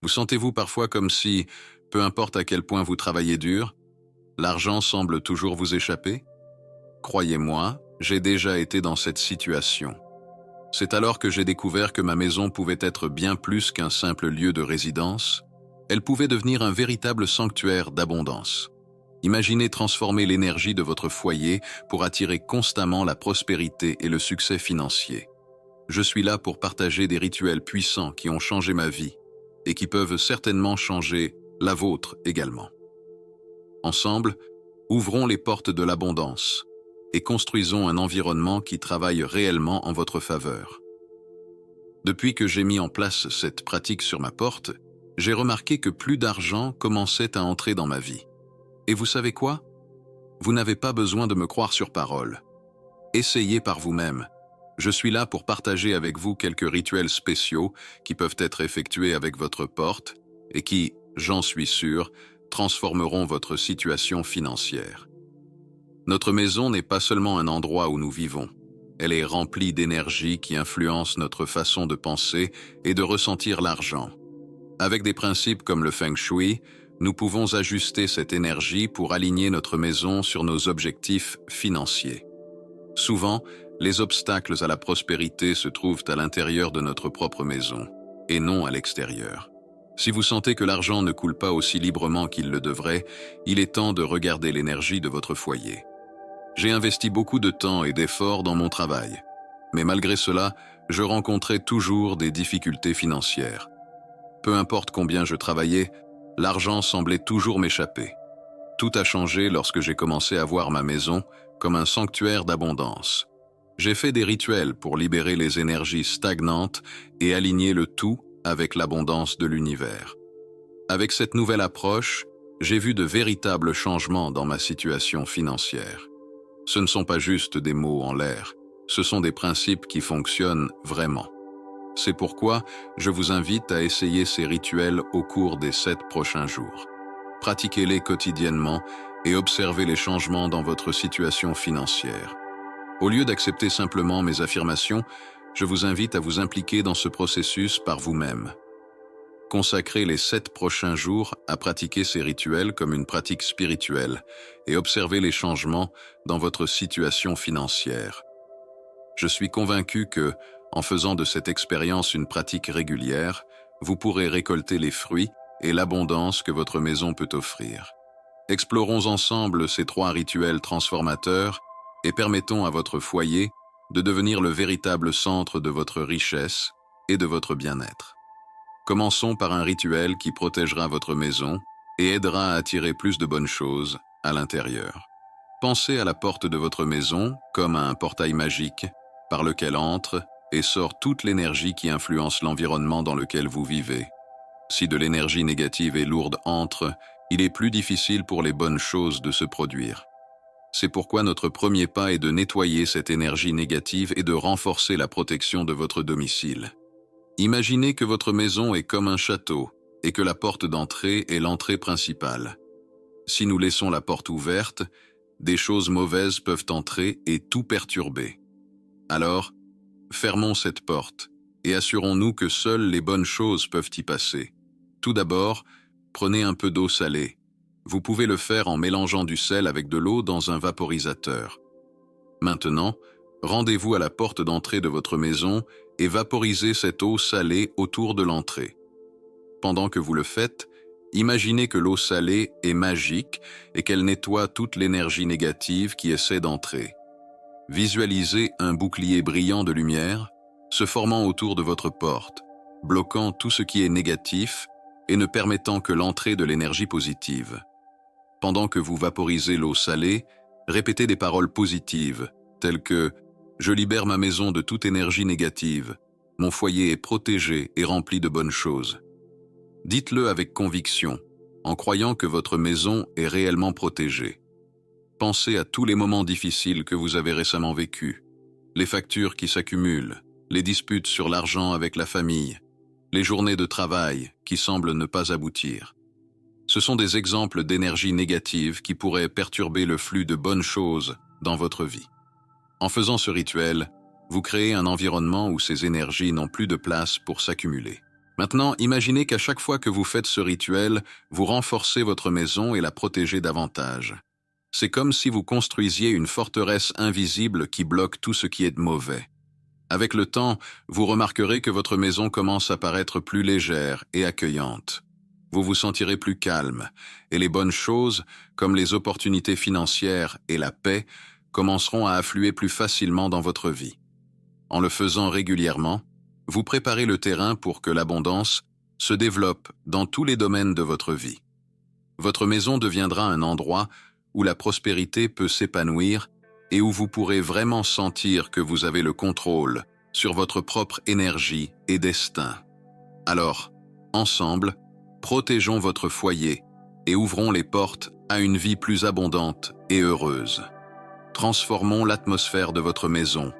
Vous sentez-vous parfois comme si, peu importe à quel point vous travaillez dur, l'argent semble toujours vous échapper? Croyez-moi, j'ai déjà été dans cette situation. C'est alors que j'ai découvert que ma maison pouvait être bien plus qu'un simple lieu de résidence. Elle pouvait devenir un véritable sanctuaire d'abondance. Imaginez transformer l'énergie de votre foyer pour attirer constamment la prospérité et le succès financier. Je suis là pour partager des rituels puissants qui ont changé ma vie et qui peuvent certainement changer la vôtre également. Ensemble, ouvrons les portes de l'abondance et construisons un environnement qui travaille réellement en votre faveur. Depuis que j'ai mis en place cette pratique sur ma porte, j'ai remarqué que plus d'argent commençait à entrer dans ma vie. Et vous savez quoi? Vous n'avez pas besoin de me croire sur parole. Essayez par vous-même. Je suis là pour partager avec vous quelques rituels spéciaux qui peuvent être effectués avec votre porte et qui, j'en suis sûr, transformeront votre situation financière. Notre maison n'est pas seulement un endroit où nous vivons. Elle est remplie d'énergie qui influence notre façon de penser et de ressentir l'argent. Avec des principes comme le Feng Shui, nous pouvons ajuster cette énergie pour aligner notre maison sur nos objectifs financiers. Souvent, les obstacles à la prospérité se trouvent à l'intérieur de notre propre maison, et non à l'extérieur. Si vous sentez que l'argent ne coule pas aussi librement qu'il le devrait, il est temps de regarder l'énergie de votre foyer. J'ai investi beaucoup de temps et d'efforts dans mon travail, mais malgré cela, je rencontrais toujours des difficultés financières. Peu importe combien je travaillais, l'argent semblait toujours m'échapper. Tout a changé lorsque j'ai commencé à voir ma maison comme un sanctuaire d'abondance. J'ai fait des rituels pour libérer les énergies stagnantes et aligner le tout avec l'abondance de l'univers. Avec cette nouvelle approche, j'ai vu de véritables changements dans ma situation financière. Ce ne sont pas juste des mots en l'air, ce sont des principes qui fonctionnent vraiment. C'est pourquoi je vous invite à essayer ces rituels au cours des 7 prochains jours. Pratiquez-les quotidiennement et observez les changements dans votre situation financière. Au lieu d'accepter simplement mes affirmations, je vous invite à vous impliquer dans ce processus par vous-même. Consacrez les 7 prochains jours à pratiquer ces rituels comme une pratique spirituelle et observez les changements dans votre situation financière. Je suis convaincu que, en faisant de cette expérience une pratique régulière, vous pourrez récolter les fruits et l'abondance que votre maison peut offrir. Explorons ensemble ces 3 rituels transformateurs et permettons à votre foyer de devenir le véritable centre de votre richesse et de votre bien-être. Commençons par un rituel qui protégera votre maison et aidera à attirer plus de bonnes choses à l'intérieur. Pensez à la porte de votre maison comme à un portail magique par lequel entre et sort toute l'énergie qui influence l'environnement dans lequel vous vivez. Si de l'énergie négative et lourde entre, il est plus difficile pour les bonnes choses de se produire. C'est pourquoi notre premier pas est de nettoyer cette énergie négative et de renforcer la protection de votre domicile. Imaginez que votre maison est comme un château et que la porte d'entrée est l'entrée principale. Si nous laissons la porte ouverte, des choses mauvaises peuvent entrer et tout perturber. Alors, fermons cette porte et assurons-nous que seules les bonnes choses peuvent y passer. Tout d'abord, prenez un peu d'eau salée. Vous pouvez le faire en mélangeant du sel avec de l'eau dans un vaporisateur. Maintenant, rendez-vous à la porte d'entrée de votre maison et vaporisez cette eau salée autour de l'entrée. Pendant que vous le faites, imaginez que l'eau salée est magique et qu'elle nettoie toute l'énergie négative qui essaie d'entrer. Visualisez un bouclier brillant de lumière se formant autour de votre porte, bloquant tout ce qui est négatif et ne permettant que l'entrée de l'énergie positive. Pendant que vous vaporisez l'eau salée, répétez des paroles positives, telles que « Je libère ma maison de toute énergie négative. Mon foyer est protégé et rempli de bonnes choses. » Dites-le avec conviction, en croyant que votre maison est réellement protégée. Pensez à tous les moments difficiles que vous avez récemment vécus, les factures qui s'accumulent, les disputes sur l'argent avec la famille, les journées de travail qui semblent ne pas aboutir. Ce sont des exemples d'énergie négative qui pourraient perturber le flux de bonnes choses dans votre vie. En faisant ce rituel, vous créez un environnement où ces énergies n'ont plus de place pour s'accumuler. Maintenant, imaginez qu'à chaque fois que vous faites ce rituel, vous renforcez votre maison et la protégez davantage. C'est comme si vous construisiez une forteresse invisible qui bloque tout ce qui est de mauvais. Avec le temps, vous remarquerez que votre maison commence à paraître plus légère et accueillante. Vous vous sentirez plus calme, et les bonnes choses, comme les opportunités financières et la paix, commenceront à affluer plus facilement dans votre vie. En le faisant régulièrement, vous préparez le terrain pour que l'abondance se développe dans tous les domaines de votre vie. Votre maison deviendra un endroit où la prospérité peut s'épanouir et où vous pourrez vraiment sentir que vous avez le contrôle sur votre propre énergie et destin. Alors, ensemble, protégeons votre foyer et ouvrons les portes à une vie plus abondante et heureuse. Transformons l'atmosphère de votre maison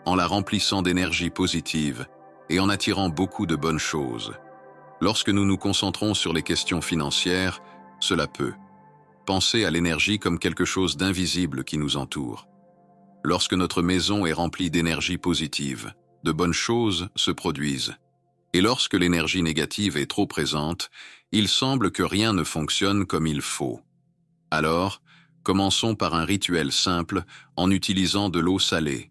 en la remplissant d'énergie positive et en attirant beaucoup de bonnes choses. Lorsque nous nous concentrons sur les questions financières, cela peut. Pensez à l'énergie comme quelque chose d'invisible qui nous entoure. Lorsque notre maison est remplie d'énergie positive, de bonnes choses se produisent. Et lorsque l'énergie négative est trop présente, il semble que rien ne fonctionne comme il faut. Alors, commençons par un rituel simple en utilisant de l'eau salée.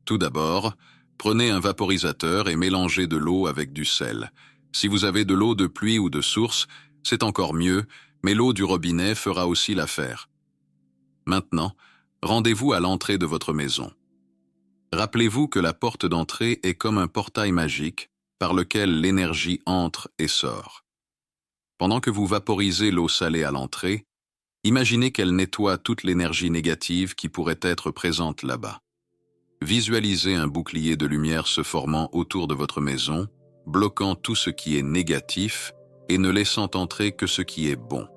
Tout d'abord, prenez un vaporisateur et mélangez de l'eau avec du sel. Si vous avez de l'eau de pluie ou de source, c'est encore mieux, mais l'eau du robinet fera aussi l'affaire. Maintenant, rendez-vous à l'entrée de votre maison. Rappelez-vous que la porte d'entrée est comme un portail magique par lequel l'énergie entre et sort. Pendant que vous vaporisez l'eau salée à l'entrée, imaginez qu'elle nettoie toute l'énergie négative qui pourrait être présente là-bas. Visualisez un bouclier de lumière se formant autour de votre maison, bloquant tout ce qui est négatif et ne laissant entrer que ce qui est bon.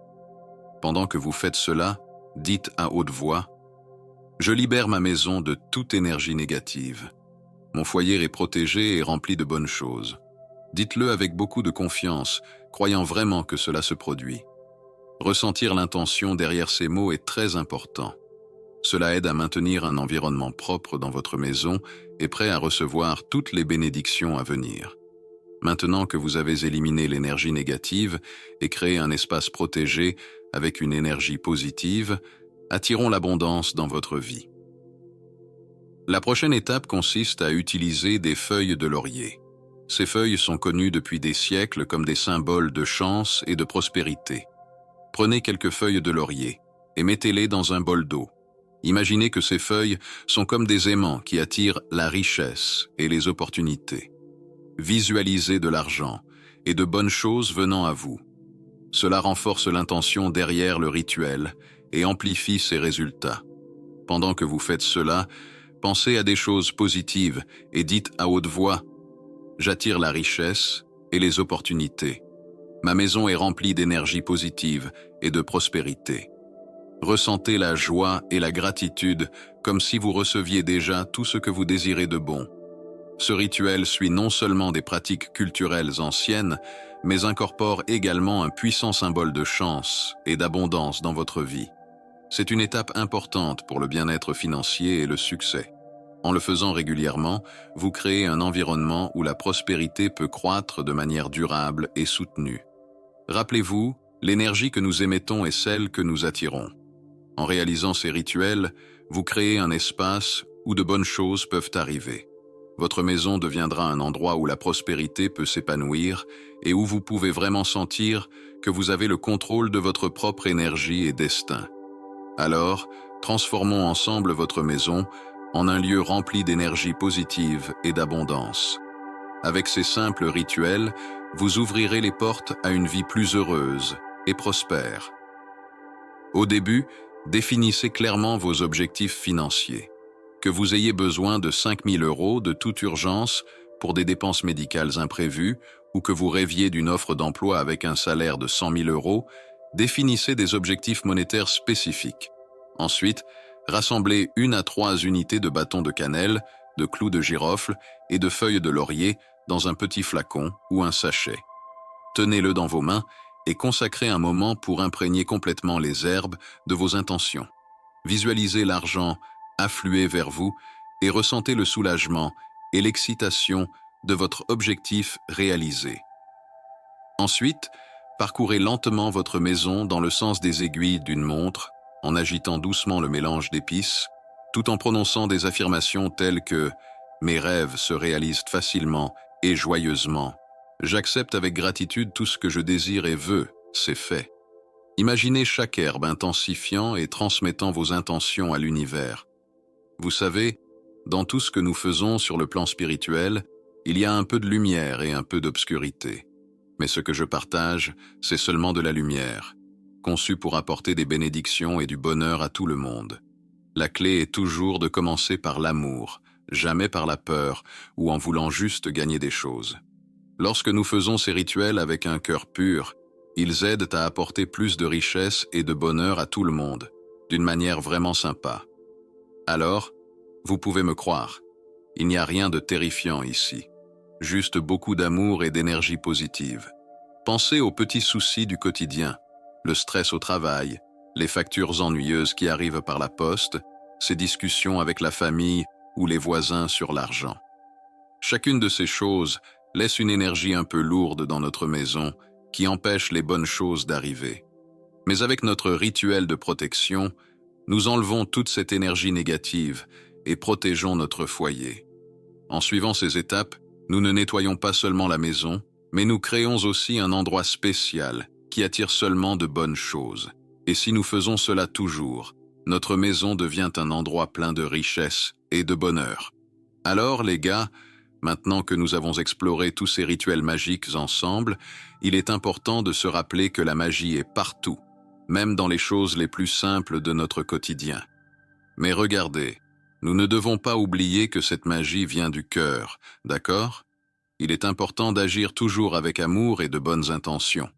Pendant que vous faites cela, dites à haute voix « Je libère ma maison de toute énergie négative. Mon foyer est protégé et rempli de bonnes choses. » Dites-le avec beaucoup de confiance, croyant vraiment que cela se produit. Ressentir l'intention derrière ces mots est très important. Cela aide à maintenir un environnement propre dans votre maison et prêt à recevoir toutes les bénédictions à venir. Maintenant que vous avez éliminé l'énergie négative et créé un espace protégé avec une énergie positive, attirons l'abondance dans votre vie. La prochaine étape consiste à utiliser des feuilles de laurier. Ces feuilles sont connues depuis des siècles comme des symboles de chance et de prospérité. Prenez quelques feuilles de laurier et mettez-les dans un bol d'eau. Imaginez que ces feuilles sont comme des aimants qui attirent la richesse et les opportunités. Visualisez de l'argent et de bonnes choses venant à vous. Cela renforce l'intention derrière le rituel et amplifie ses résultats. Pendant que vous faites cela, pensez à des choses positives et dites à haute voix « J'attire la richesse et les opportunités. Ma maison est remplie d'énergie positive et de prospérité. » Ressentez la joie et la gratitude comme si vous receviez déjà tout ce que vous désirez de bon. Ce rituel suit non seulement des pratiques culturelles anciennes, mais incorpore également un puissant symbole de chance et d'abondance dans votre vie. C'est une étape importante pour le bien-être financier et le succès. En le faisant régulièrement, vous créez un environnement où la prospérité peut croître de manière durable et soutenue. Rappelez-vous, l'énergie que nous émettons est celle que nous attirons. En réalisant ces rituels, vous créez un espace où de bonnes choses peuvent arriver. Votre maison deviendra un endroit où la prospérité peut s'épanouir et où vous pouvez vraiment sentir que vous avez le contrôle de votre propre énergie et destin. Alors, transformons ensemble votre maison en un lieu rempli d'énergie positive et d'abondance. Avec ces simples rituels, vous ouvrirez les portes à une vie plus heureuse et prospère. Au début, définissez clairement vos objectifs financiers. Que vous ayez besoin de 5 000 € de toute urgence pour des dépenses médicales imprévues ou que vous rêviez d'une offre d'emploi avec un salaire de 100 000 €, définissez des objectifs monétaires spécifiques. Ensuite, rassemblez 1 à 3 unités de bâton de cannelle, de clous de girofle et de feuilles de laurier dans un petit flacon ou un sachet. Tenez-le dans vos mains et consacrez un moment pour imprégner complètement les herbes de vos intentions. Visualisez l'argent affluer vers vous et ressentez le soulagement et l'excitation de votre objectif réalisé. Ensuite, parcourez lentement votre maison dans le sens des aiguilles d'une montre, en agitant doucement le mélange d'épices, tout en prononçant des affirmations telles que « Mes rêves se réalisent facilement et joyeusement. J'accepte avec gratitude tout ce que je désire et veux, c'est fait. » Imaginez chaque herbe intensifiant et transmettant vos intentions à l'univers. Vous savez, dans tout ce que nous faisons sur le plan spirituel, il y a un peu de lumière et un peu d'obscurité. Mais ce que je partage, c'est seulement de la lumière, conçue pour apporter des bénédictions et du bonheur à tout le monde. La clé est toujours de commencer par l'amour, jamais par la peur ou en voulant juste gagner des choses. Lorsque nous faisons ces rituels avec un cœur pur, ils aident à apporter plus de richesse et de bonheur à tout le monde, d'une manière vraiment sympa. Alors, vous pouvez me croire, il n'y a rien de terrifiant ici, juste beaucoup d'amour et d'énergie positive. Pensez aux petits soucis du quotidien, le stress au travail, les factures ennuyeuses qui arrivent par la poste, ces discussions avec la famille ou les voisins sur l'argent. Chacune de ces choses laisse une énergie un peu lourde dans notre maison qui empêche les bonnes choses d'arriver. Mais avec notre rituel de protection, nous enlevons toute cette énergie négative et protégeons notre foyer. En suivant ces étapes, nous ne nettoyons pas seulement la maison, mais nous créons aussi un endroit spécial qui attire seulement de bonnes choses. Et si nous faisons cela toujours, notre maison devient un endroit plein de richesse et de bonheur. Alors, les gars, maintenant que nous avons exploré tous ces rituels magiques ensemble, il est important de se rappeler que la magie est partout, même dans les choses les plus simples de notre quotidien. Mais regardez, nous ne devons pas oublier que cette magie vient du cœur, d'accord ? Il est important d'agir toujours avec amour et de bonnes intentions.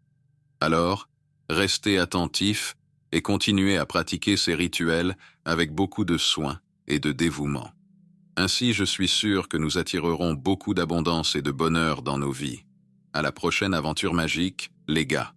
Alors, restez attentifs et continuez à pratiquer ces rituels avec beaucoup de soin et de dévouement. Ainsi, je suis sûr que nous attirerons beaucoup d'abondance et de bonheur dans nos vies. À la prochaine aventure magique, les gars.